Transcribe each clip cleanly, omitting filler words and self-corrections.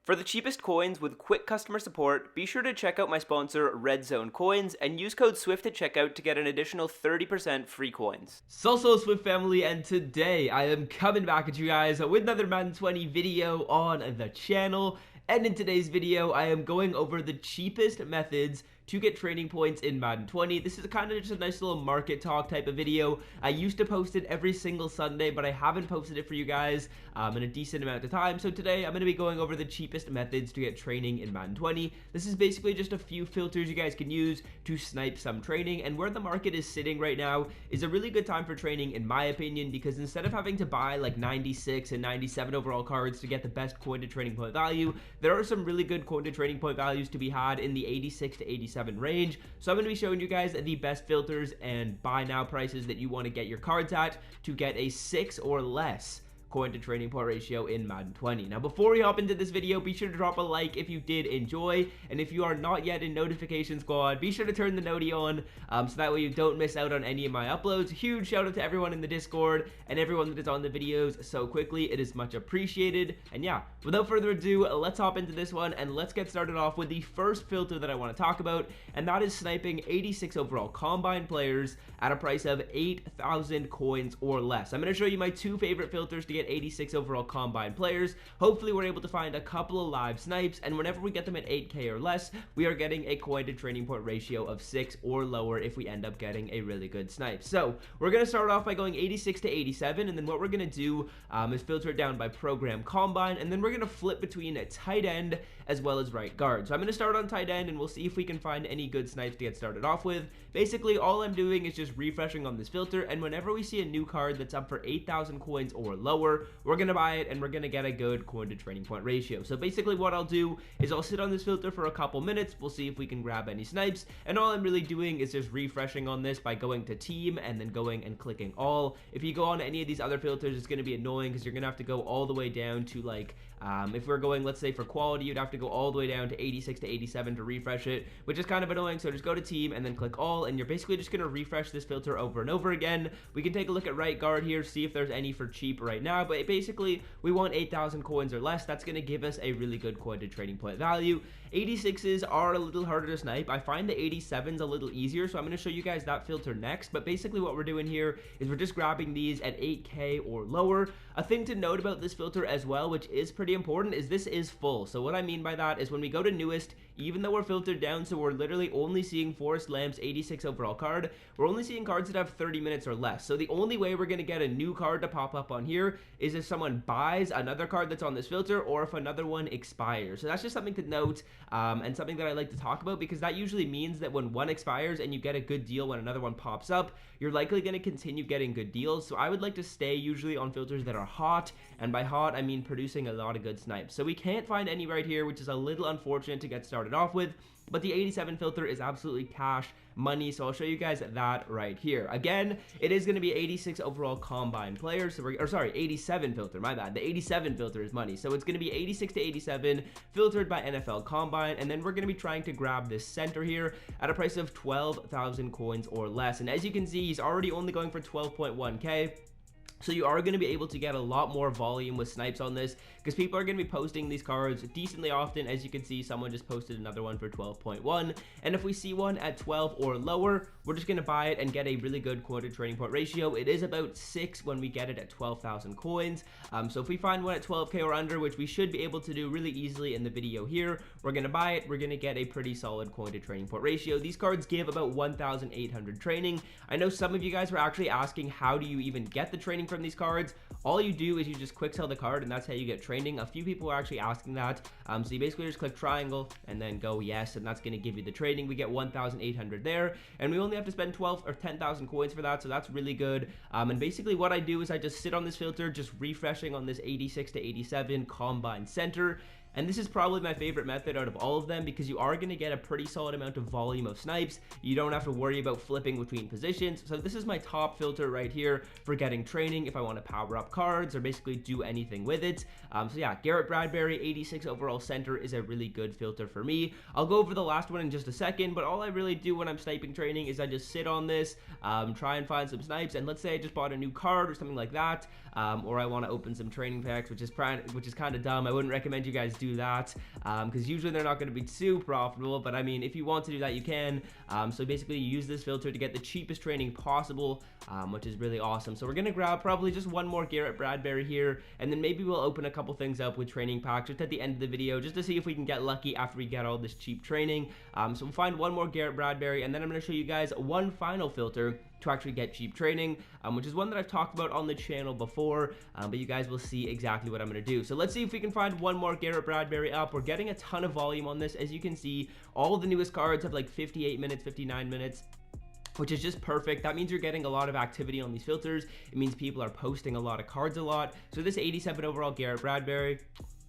For the cheapest coins with quick customer support, be sure to check out my sponsor, Red Zone Coins, and use code SWIFT at checkout to get an additional 30% free coins. So Swift family, and today I am coming back at you guys with another Madden 20 video on the channel. And in today's video, I am going over the cheapest methods to get training points in Madden 20. This is kind of just a nice little market talk type of video. I used to post it every single Sunday, but I haven't posted it for you guys in a decent amount of time. So today I'm going to be going over the cheapest methods to get training in Madden 20. This is basically just a few filters you guys can use to snipe some training, and where the market is sitting right now is a really good time for training in my opinion, because instead of having to buy like 96 and 97 overall cards to get the best coin to training point value, there are some really good coin to training point values to be had in the 86 to 87 range. So I'm going to be showing you guys the best filters and buy now prices that you want to get your cards at to get a 6 or less coin to training point ratio in Madden 20. Now, before we hop into this video, be sure to drop a like if you did enjoy, and if you are not yet in notification squad, be sure to turn the noti on so that way you don't miss out on any of my uploads. Huge shout out to everyone in the Discord and everyone that is on the videos so quickly. It is much appreciated. And yeah, without further ado, let's hop into this one and let's get started off with the first filter that I want to talk about, and that is sniping 86 overall combine players at a price of 8,000 coins or less. I'm going to show you my two favorite filters to get 86 overall combine players. Hopefully we're able to find a couple of live snipes, and whenever we get them at 8k or less, we are getting a coin to training point ratio of 6 or lower if we end up getting a really good snipe. So we're going to start off by going 86 to 87, and then what we're going to do is filter it down by program combine, and then we're going to flip between a tight end as well as right guard. So I'm going to start on tight end, and we'll see if we can find any good snipes to get started off with. Basically, all I'm doing is just refreshing on this filter, and whenever we see a new card that's up for 8,000 coins or lower, we're going to buy it, and we're going to get a good coin to training point ratio. So basically what I'll do is I'll sit on this filter for a couple minutes. We'll see if we can grab any snipes, and all I'm really doing is just refreshing on this by going to team and then going and clicking all. If you go on any of these other filters, it's going to be annoying because you're going to have to go all the way down to like if we're going, let's say for quality, you'd have to go all the way down to 86 to 87 to refresh it, which is kind of annoying. So just go to team and then click all, and you're basically just going to refresh this filter over and over again. We can take a look at right guard here, see if there's any for cheap right now, but basically we want 8,000 coins or less. That's going to give us a really good coin to training point value. 86s are a little harder to snipe. I find the 87s a little easier, so I'm going to show you guys that filter next. But basically what we're doing here is we're just grabbing these at 8k or lower. A thing to note about this filter as well, which is pretty important, is this is full. So what I mean by that is when we go to newest, even though we're filtered down, so we're literally only seeing Forrest Lamp's 86 overall card, we're only seeing cards that have 30 minutes or less. So the only way we're going to get a new card to pop up on here is if someone buys another card that's on this filter, or if another one expires. So that's just something to note, and something that I like to talk about, because that usually means that when one expires and you get a good deal when another one pops up, you're likely going to continue getting good deals. So I would like to stay usually on filters that are hot, and by hot I mean producing a lot of good snipes. So we can't find any right here, which is a little unfortunate to get started off with, but the 87 filter is absolutely cash money, so I'll show you guys that right here. Again, it is going to be 86 overall combine players, so or sorry, 87 filter, my bad. The 87 filter is money, so it's going to be 86 to 87 filtered by NFL combine, and then we're going to be trying to grab this center here at a price of 12,000 coins or less. And as you can see, he's already only going for 12.1k. So you are going to be able to get a lot more volume with snipes on this, because people are going to be posting these cards decently often. As you can see, someone just posted another one for 12.1, and if we see one at 12 or lower, we're just going to buy it and get a really good coin to training point ratio. It is about 6 when we get it at 12,000 coins. So if we find one at 12k or under, which we should be able to do really easily in the video here, we're going to buy it. We're going to get a pretty solid coin to training point ratio. These cards give about 1,800 training. I know some of you guys were actually asking, how do you even get the training from these cards? All you do is you just quick sell the card, and that's how you get training. A few people are actually asking that, so you basically just click triangle and then go yes, and that's going to give you the training. We get 1,800 there, and we only have to spend 12 or 10,000 coins for that, so that's really good. And basically what I do is I just sit on this filter, just refreshing on this 86 to 87 combine center. And this is probably my favorite method out of all of them, because you are going to get a pretty solid amount of volume of snipes. You don't have to worry about flipping between positions. So this is my top filter right here for getting training if I want to power up cards or basically do anything with it. So yeah, Garrett Bradbury 86 overall center is a really good filter for me. I'll go over the last one in just a second, but all I really do when I'm sniping training is I just sit on this, try and find some snipes, and let's say I just bought a new card or something like that, or I want to open some training packs, which is kind of dumb. I wouldn't recommend you guys do do that, because usually they're not going to be too profitable, but I mean, if you want to do that, you can. So basically you use this filter to get the cheapest training possible, which is really awesome. So we're going to grab probably just one more Garrett Bradbury here, and then maybe we'll open a couple things up with training packs just at the end of the video, just to see if we can get lucky after we get all this cheap training. So we'll find one more Garrett Bradbury, and then I'm going to show you guys one final filter to actually get cheap training, which is one that I've talked about on the channel before, but you guys will see exactly what I'm going to do. So let's see if we can find one more Garrett Bradbury up. We're getting a ton of volume on this. As you can see, all of the newest cards have like 58 minutes, 59 minutes, which is just perfect. That means you're getting a lot of activity on these filters. It means people are posting a lot of cards a lot. So this 87 overall Garrett Bradbury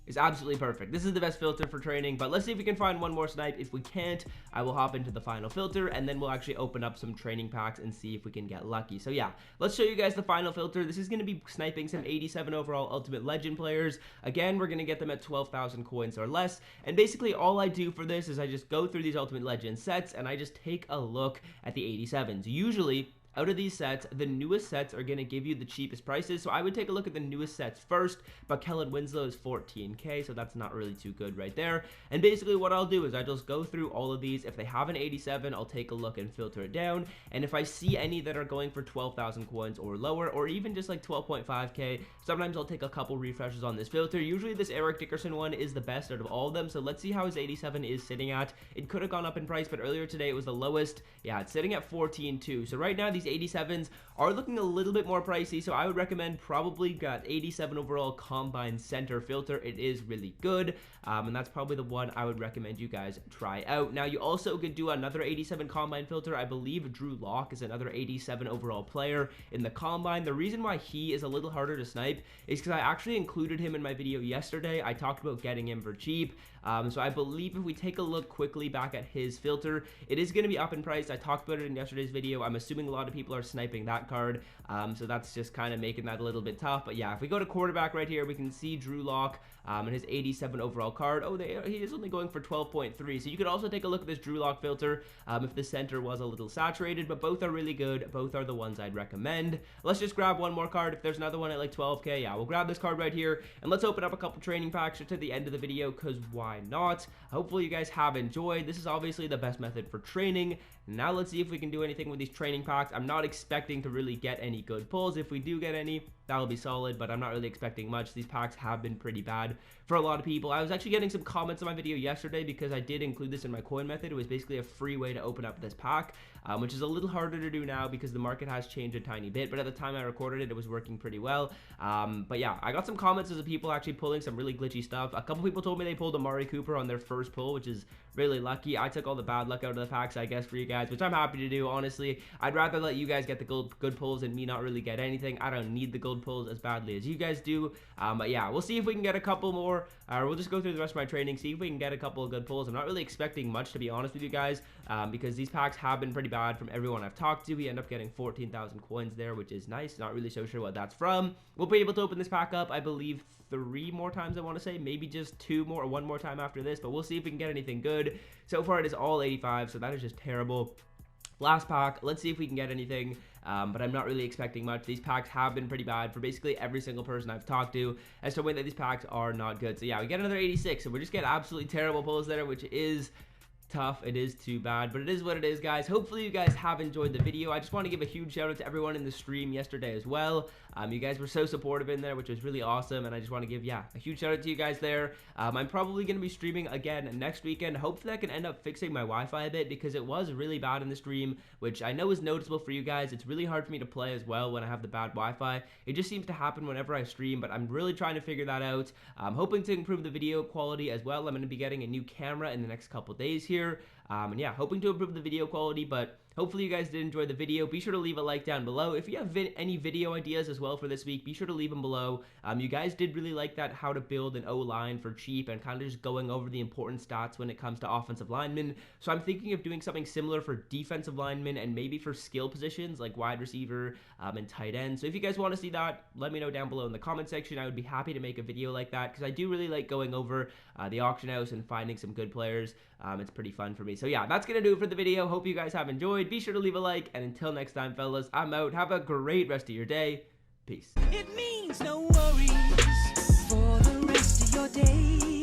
is absolutely perfect. This is the best filter for training, but let's see if we can find one more snipe. If we can't, I will hop into the final filter, and then we'll actually open up some training packs and see if we can get lucky. So yeah, let's show you guys the final filter. This is going to be sniping some 87 overall Ultimate Legend players. Again, we're going to get them at 12,000 coins or less, and basically all I do for this is I just go through these Ultimate Legend sets, and I just take a look at the 87s. Usually, out of these sets, the newest sets are going to give you the cheapest prices, so I would take a look at the newest sets first, but Kellen Winslow is 14k, so that's not really too good right there. And basically what I'll do is I just go through all of these. If they have an 87, I'll take a look and filter it down, and if I see any that are going for 12,000 coins or lower, or even just like 12.5k, sometimes I'll take a couple refreshes on this filter. Usually this Eric Dickerson one is the best out of all of them, so let's see how his 87 is sitting at. It could have gone up in price, but earlier today it was the lowest. Yeah, it's sitting at 14.2, so right now these 87s are looking a little bit more pricey, so I would recommend probably got 87 overall Combine Center filter. It is really good, and that's probably the one I would recommend you guys try out. Now, you also could do another 87 Combine filter. I believe Drew Lock is another 87 overall player in the Combine. The reason why he is a little harder to snipe is because I actually included him in my video yesterday. I talked about getting him for cheap. So I believe if we take a look quickly back at his filter, it is going to be up in price. I talked about it in yesterday's video. I'm assuming a lot of people are sniping that card, so that's just kind of making that a little bit tough. But yeah, if we go to quarterback right here, we can see Drew Lock and his 87 overall card. Oh, he is only going for 12.3, so you could also take a look at this Drew Lock filter if the center was a little saturated, but both are really good. Both are the ones I'd recommend. Let's just grab one more card. If there's another one at like 12k, yeah, we'll grab this card right here, and let's open up a couple training packs just at the end of the video, because why not? Hopefully you guys have enjoyed. This is obviously the best method for training. Now let's see if we can do anything with these training packs. I'm not expecting to really get any good pulls. If we do get any, that'll be solid, but I'm not really expecting much. These packs have been pretty bad for a lot of people. I was actually getting some comments on my video yesterday because I did include this in my coin method. It was basically a free way to open up this pack, which is a little harder to do now because the market has changed a tiny bit, but at the time I recorded it, it was working pretty well. But yeah, I got some comments as people actually pulling some really glitchy stuff. A couple people told me they pulled Amari Cooper on their first pull, which is really lucky. I took all the bad luck out of the packs, I guess, for you guys, which I'm happy to do. Honestly, I'd rather let you guys get the good pulls and me not really get anything. I don't need the gold pulls as badly as you guys do. But yeah, we'll see if we can get a couple more, or we'll just go through the rest of my training, see if we can get a couple of good pulls. I'm not really expecting much, to be honest with you guys, because these packs have been pretty bad from everyone I've talked to. We end up getting 14,000 coins there, which is nice. Not really so sure what that's from. We'll be able to open this pack up, I believe, 3 more times, I want to say, maybe just 2 more or 1 more time after this, but we'll see if we can get anything good. So far it is all 85, so that is just terrible. Last pack, let's see if we can get anything, but I'm not really expecting much. These packs have been pretty bad for basically every single person I've talked to as to win that these packs are not good. So yeah, we get another 86, so we just get absolutely terrible pulls there, which is tough. It is too bad, but it is what it is, guys. Hopefully you guys have enjoyed the video. I just want to give a huge shout out to everyone in the stream yesterday as well. You guys were so supportive in there, which was really awesome, and I just want to give, yeah, a huge shout out to you guys there. I'm probably going to be streaming again next weekend. Hopefully I can end up fixing my Wi-Fi a bit, because it was really bad in the stream, which I know is noticeable for you guys. It's really hard for me to play as well when I have the bad Wi-Fi. It just seems to happen whenever I stream, but I'm really trying to figure that out. I'm hoping to improve the video quality as well. I'm going to be getting a new camera in the next couple days here. And yeah, hoping to improve the video quality, but hopefully you guys did enjoy the video. Be sure to leave a like down below. If you have any video ideas as well for this week, be sure to leave them below. You guys did really like that, how to build an O-line for cheap, and kind of just going over the important stats when it comes to offensive linemen. So I'm thinking of doing something similar for defensive linemen, and maybe for skill positions like wide receiver and tight end. So if you guys want to see that, let me know down below in the comment section. I would be happy to make a video like that, because I do really like going over the auction house and finding some good players. It's pretty fun for me. So yeah, that's going to do it for the video. Hope you guys have enjoyed. Be sure to leave a like, and until next time, fellas, I'm out. Have a great rest of your day. Peace. It means no worries for the rest of your day.